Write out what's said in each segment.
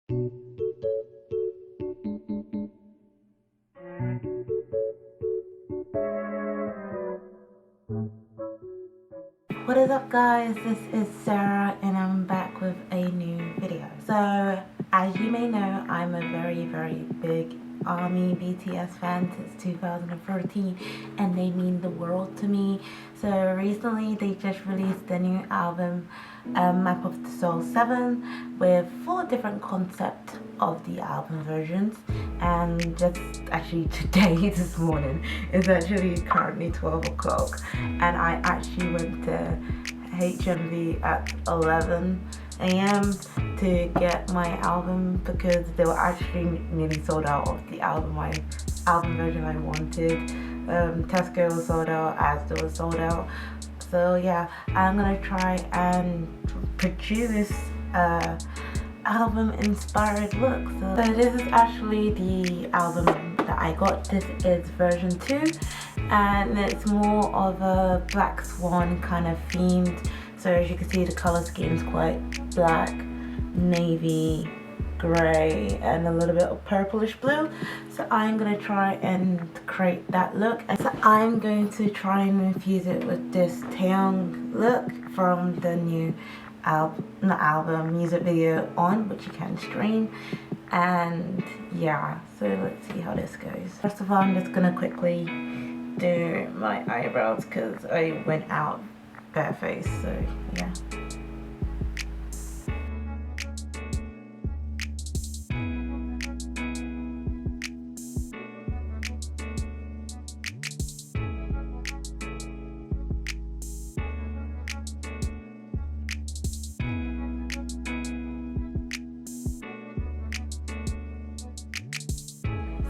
What is up guys, this is Sarah and I'm back with a new video. So as you may know, I'm a very big ARMY BTS fan since 2013 and they mean the world to me. So recently they just released their new album, Map of the Soul 7, with 4 different concepts of the album versions. And just actually today, this morning, it's actually currently 12 o'clock and I actually went to HMV at 11 a.m. to get my album because they were actually nearly sold out of the album version I wanted. Tesco was sold out, Asda was sold out. So yeah, I'm gonna try and produce album inspired look. So this is actually the album that I got. This is version 2 and it's more of a Black Swan kind of themed. So as you can see, the color scheme is quite black, navy, grey and a little bit of purplish blue. So I'm going to try and create that look. And so I'm going to try and infuse it with this Taeyong look from the new music video On, which you can stream. And yeah, so let's see how this goes. First of all, I'm just gonna quickly do my eyebrows because I went out barefaced, so yeah.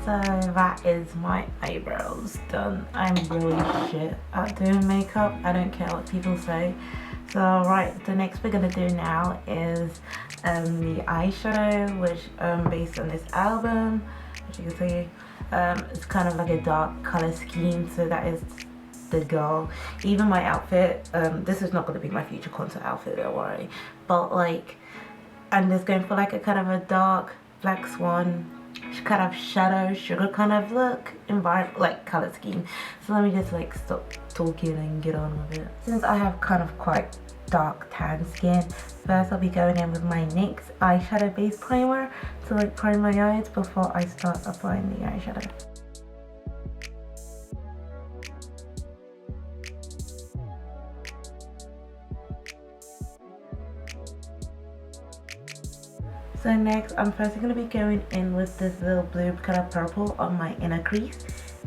So that is my eyebrows done. I'm really shit at doing makeup. I don't care what people say. So right, the next we're gonna do now is the eyeshadow, which based on this album, as you can see, it's kind of like a dark color scheme. So that is the goal. Even my outfit, this is not gonna be my future concert outfit, don't worry. But like, I'm just going for like a kind of a dark Black Swan kind of shadow sugar kind of look, environment, like color scheme. So let me just like stop talking and get on with it. Since I have kind of quite dark tan skin, first I'll be going in with my NYX eyeshadow base primer to like prime my eyes before I start applying the eyeshadow. So next, I'm first going to be going in with this little blue kind of purple on my inner crease.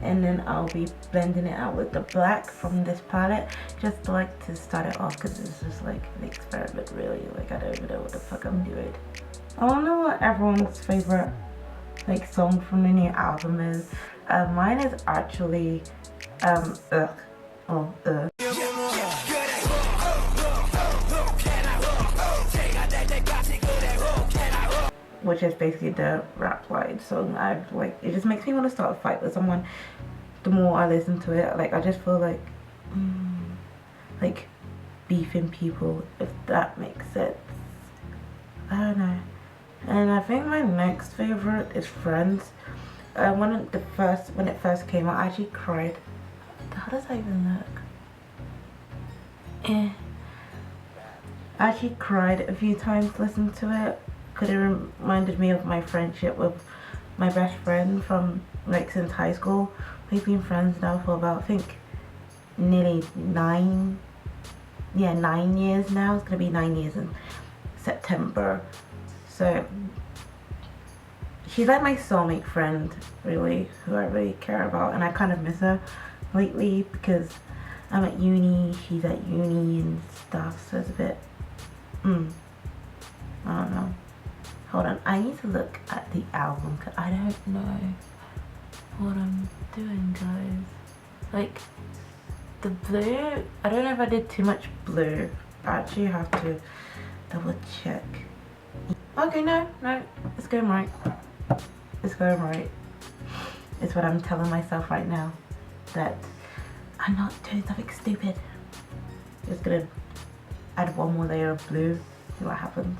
And then I'll be blending it out with the black from this palette. Just like to start it off because it's just like an experiment really. Like I don't even know what the fuck I'm doing. I don't know what everyone's favorite like song from the new album is. Mine is actually which is basically the rap line song. I've like, it just makes me want to start a fight with someone the more I listen to it. Like I just feel like beefing people, if that makes sense. I don't know. And I think my next favorite is Friends. When it first came out, I actually cried. How does that even look? I actually cried a few times listening to it because it reminded me of my friendship with my best friend from like since high school. We've been friends now for about I think nearly 9 years now. It's gonna be 9 years in September. So she's like my soulmate friend, really, who I really care about, and I kind of miss her lately because I'm at uni, she's at uni and stuff, so it's a bit I don't know. Hold on, I need to look at the album because I don't know what I'm doing, guys. Like the blue, I don't know if I did too much blue. I actually have to double check. Okay, no, it's going right. It's going right. It's what I'm telling myself right now, that I'm not doing something stupid. Just gonna add one more layer of blue, see what happens.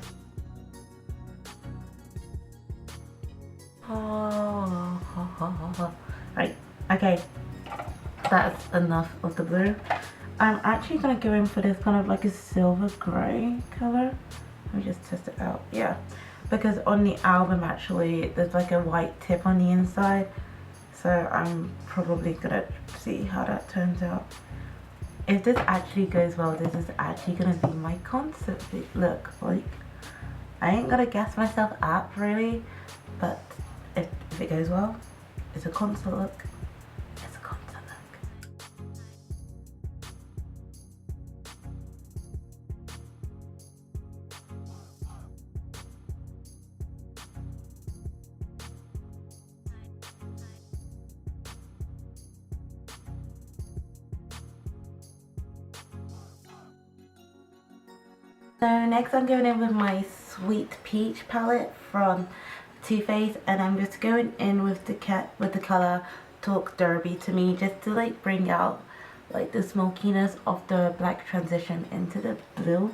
Right, okay, that's enough of the blue. I'm actually gonna go in for this kind of like a silver grey color. Let me just test it out. Yeah, because on the album actually there's like a white tip on the inside, so I'm probably gonna see how that turns out. If this actually goes well, this is actually gonna be my concert look. Like, I ain't gonna gas myself up really, but if it goes well, it's a concert look. It's a concert look. So next I'm going in with my Sweet Peach palette from Too Faced, and I'm just going in with the color Talk Derby to me, just to like bring out like the smokiness of the black transition into the blue.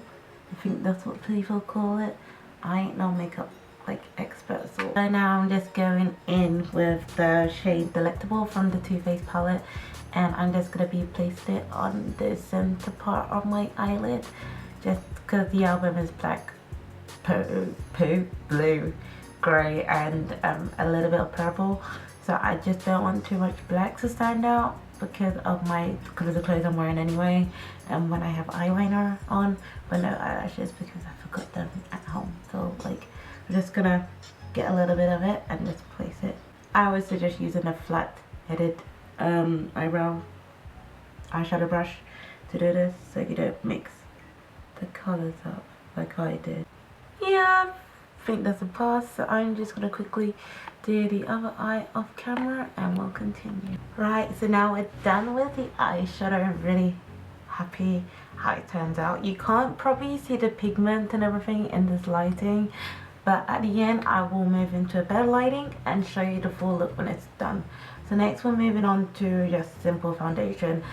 I think that's what people call it. I ain't no makeup like expert, so now I'm just going in with the shade Delectable from the Too Faced palette, and I'm just gonna be placing it on the center part of my eyelid, just because the album is black, blue, grey, and a little bit of purple, so I just don't want too much black to stand out because of the clothes I'm wearing anyway, and when I have eyeliner on but no eyelashes because I forgot them at home. So like, I'm just gonna get a little bit of it and just place it. I always suggest using a flat headed eyeshadow brush to do this, so you don't mix the colors up like I did. Yeah, I think that's a pass, so I'm just gonna quickly do the other eye off camera and we'll continue. Right, so now we're done with the eyeshadow. I'm really happy how it turns out. You can't probably see the pigment and everything in this lighting, but at the end I will move into a better lighting and show you the full look when it's done. So next we're moving on to just simple foundation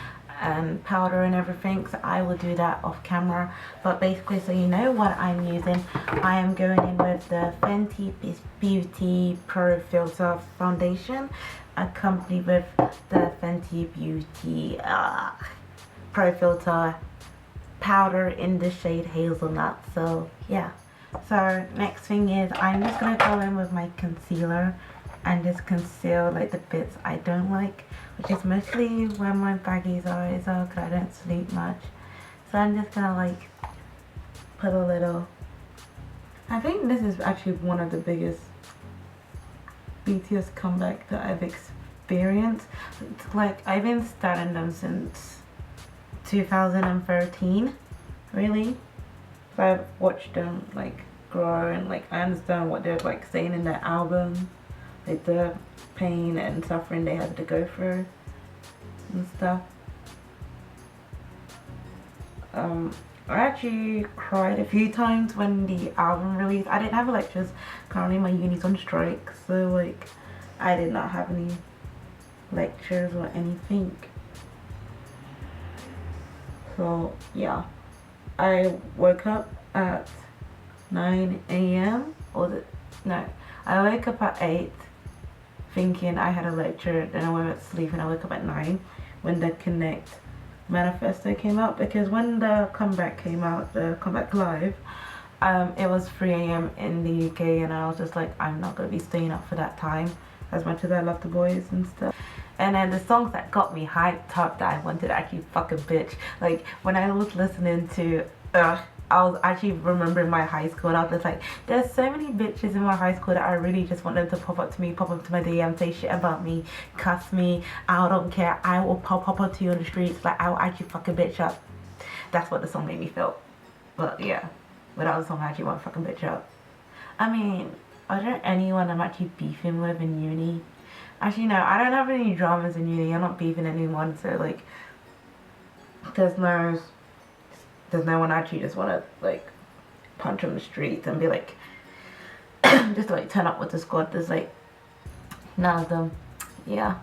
and powder and everything, so I will do that off camera, but basically, so you know what I'm using, I am going in with the Fenty Beauty Pro Filter foundation accompanied with the Fenty Beauty Pro Filter powder in the shade Hazelnut. So yeah, so next thing is I'm just gonna go in with my concealer and just conceal like the bits I don't like, which is mostly where my baggy eyes are because I don't sleep much. So I'm just gonna like put a little. I think this is actually one of the biggest BTS comeback that I've experienced. It's like I've been studying them since 2013, really. So I've watched them like grow, and like I understand what they're like saying in their album, like the pain and suffering they had to go through and stuff. I actually cried a few times when the album released. I didn't have lectures, currently my uni's on strike, so like I did not have any lectures or anything. So yeah, I woke up at 9 a.m. I woke up at 8 thinking I had a lecture, then I went to sleep and I woke up at 9 when the Connect manifesto came out, because when the comeback came out, the comeback live, it was 3 a.m. in the UK, and I was just like, I'm not gonna be staying up for that time, as much as I love the boys and stuff. And then the songs that got me hyped up that I wanted to actually fuck a bitch, like when I was listening to I was actually remembering my high school, and I was just like, there's so many bitches in my high school that I really just want them to pop up to me, pop up to my DM, say shit about me, cuss me. I don't care. I will pop up to you on the streets, like I will actually fuck a bitch up. That's what the song made me feel. But yeah, without the song I actually want to fuck a bitch up. I mean, are there anyone I'm actually beefing with in uni? Actually no, I don't have any dramas in uni. I'm not beefing anyone, so like there's no one I actually just want to like punch on the streets and be like just like turn up with the squad. There's like none of them. Yeah,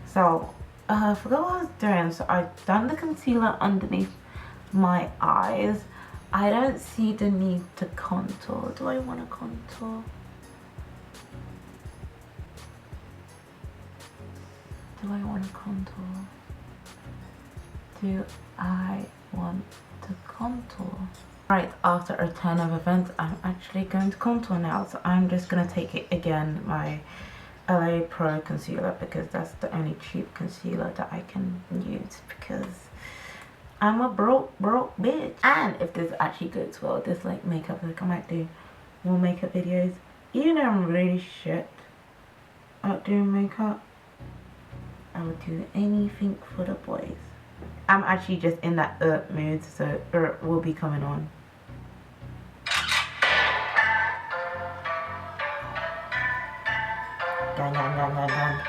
so I forgot what I was doing. So I've done the concealer underneath my eyes. I don't see the need to contour. Do I want to contour? Do I want to contour? Do I want to contour? Right after a turn of events, I'm actually going to contour now. So I'm just going to take it again, my LA Pro concealer, because that's the only cheap concealer that I can use, because I'm a broke bitch. And if this actually goes well, this like makeup, like I might do more makeup videos, even though I'm really shit at doing makeup, I would do anything for the boys. I'm actually just in that mood, so will be coming on. Gang, gang, gang, gang, gang.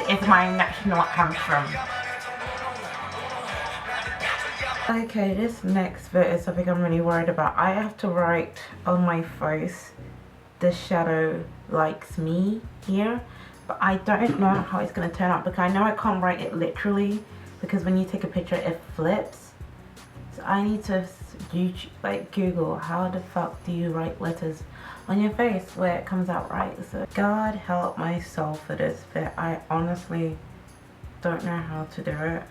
It's my national anthem. Okay, this next bit is something I'm really worried about. I have to write on my face, "The shadow likes me" here, but I don't know how it's going to turn out, because I know I can't write it literally, because when you take a picture it flips. So I need to like Google how the fuck do you write letters on your face where it comes out right. So God help my soul for this bit. I honestly don't know how to do it.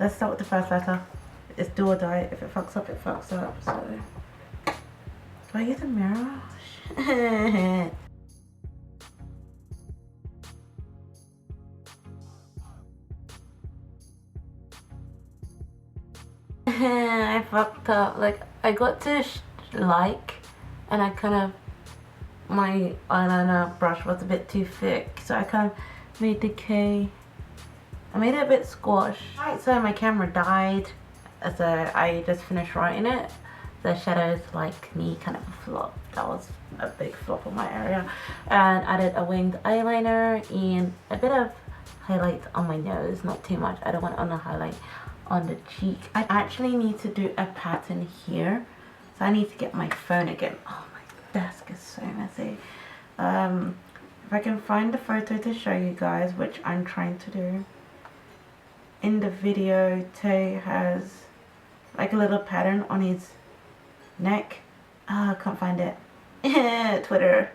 Let's start with the first letter. It's do or die. If it fucks up, it fucks up. So do I use a mirror? Shit. I fucked up. Like, I got to like, and I kind of, my eyeliner brush was a bit too thick, so I kind of made the K, I made it a bit squashed. Right, so my camera died, so I just finished writing it. The shadows like me kind of flop. That was a big flop on my area. And added a winged eyeliner and a bit of highlight on my nose, not too much. I don't want on the highlight on the cheek. I actually need to do a pattern here, so I need to get my phone again. Oh, my desk is so messy. If I can find the photo to show you guys, which I'm trying to do. In the video, Tay has like a little pattern on his neck. I can't find it. Twitter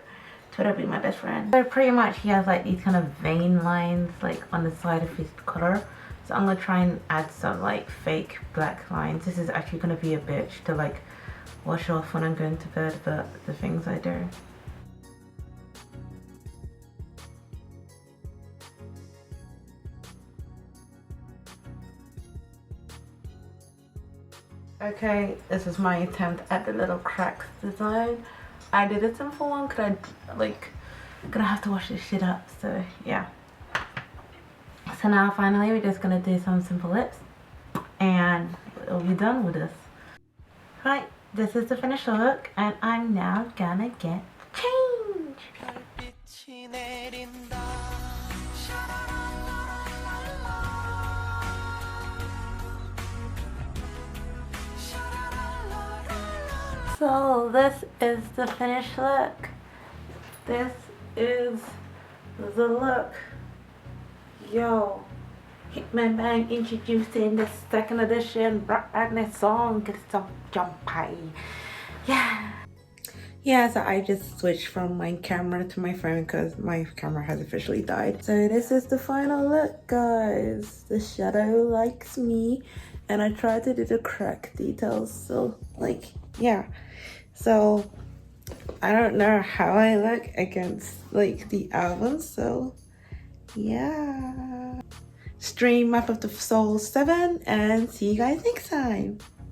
be my best friend. So pretty much he has like these kind of vein lines like on the side of his collar. So I'm gonna try and add some like fake black lines. This is actually gonna be a bitch to like wash off when I'm going to bed, but the things I do. Okay, this is my attempt at the little cracks design. I did a simple one because gonna have to wash this shit up, so yeah. So now finally we're just gonna do some simple lips and we'll be done with this. Right, this is the finished look and I'm now gonna get changed. So this is the finished look. This is the look. Yo, Hitman Bang introducing the second edition Rock Agnes song. Get some jumpy. Yeah, so I just switched from my camera to my phone because my camera has officially died. So this is the final look, guys. The shadow likes me, and I tried to do the crack details. So like, yeah. So I don't know how I look against like the album. So yeah. Stream Map of the Soul 7 and see you guys next time.